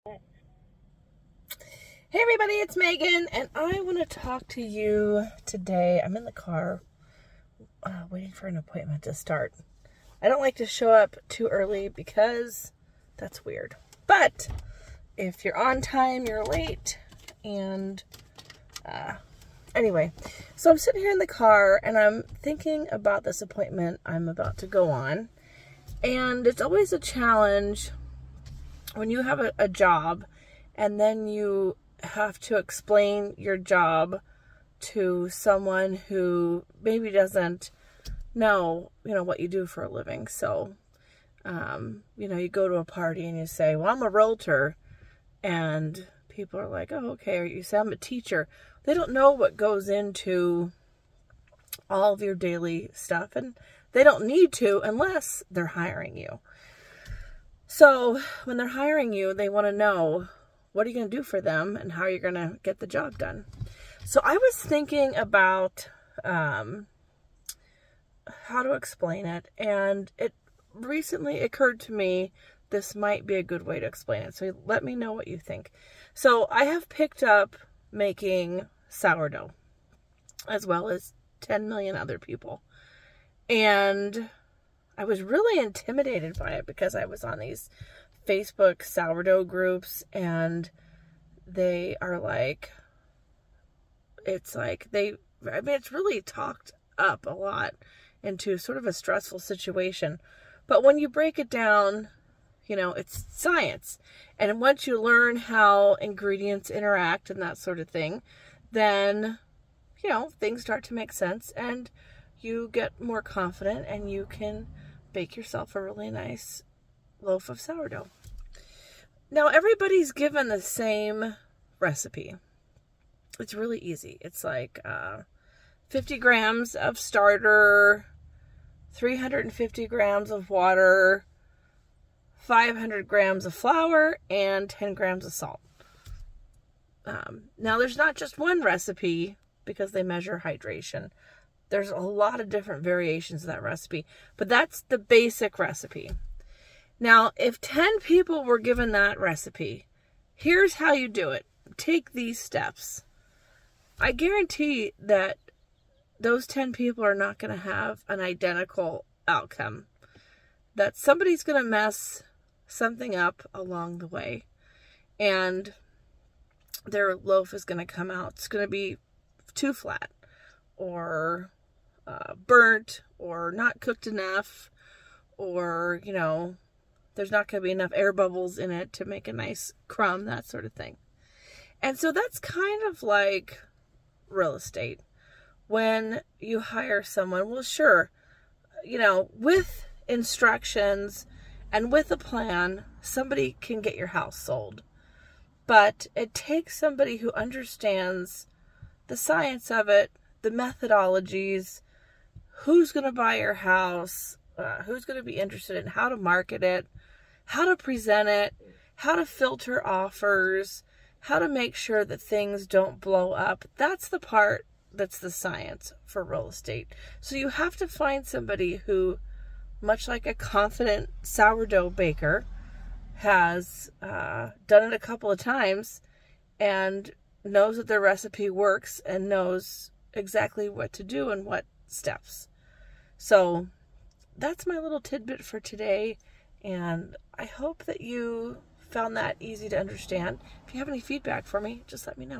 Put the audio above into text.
Hey everybody, it's Megan, and I want to talk to you today. I'm in the car waiting for an appointment to start. I don't like to show up too early because that's weird. But if you're on time, you're late. And anyway, so I'm sitting here in the car and I'm thinking about this appointment I'm about to go on. And it's always a challenge when you have a job and then you have to explain your job to someone who maybe doesn't know, what you do for a living. So, you go to a party and you say, well, I'm a realtor. And people are like, oh, okay. Or you say, I'm a teacher. They don't know what goes into all of your daily stuff. And they don't need to unless they're hiring you. So when they're hiring you, they want to know, what are you going to do for them and how you're going to get the job done? So I was thinking about how to explain it, and it recently occurred to me this might be a good way to explain it. So let me know what you think. So I have picked up making sourdough as well as 10 million other people. And I was really intimidated by it because I was on these Facebook sourdough groups, and they are like, it's really talked up a lot into sort of a stressful situation. But when you break it down, it's science. And once you learn how ingredients interact and that sort of thing, then, things start to make sense and you get more confident and you can bake yourself a really nice loaf of sourdough. Now, everybody's given the same recipe. It's really easy. It's like 50 grams of starter, 350 grams of water, 500 grams of flour, and 10 grams of salt. Now, there's not just one recipe because they measure hydration. There's a lot of different variations of that recipe, but that's the basic recipe. Now, if 10 people were given that recipe, here's how you do it. Take these steps. I guarantee that those 10 people are not going to have an identical outcome. That somebody's going to mess something up along the way. And their loaf is going to come out. It's going to be too flat or burnt or not cooked enough, or, there's not going to be enough air bubbles in it to make a nice crumb, that sort of thing. And so that's kind of like real estate. When you hire someone, well, sure, with instructions and with a plan, somebody can get your house sold. But it takes somebody who understands the science of it, the methodologies, who's going to buy your house, who's going to be interested in how to market it, how to present it, how to filter offers, how to make sure that things don't blow up. That's the part that's the science for real estate. So you have to find somebody who, much like a confident sourdough baker, has done it a couple of times and knows that their recipe works and knows exactly what to do and what steps. So that's my little tidbit for today, and I hope that you found that easy to understand. If you have any feedback for me, just let me know.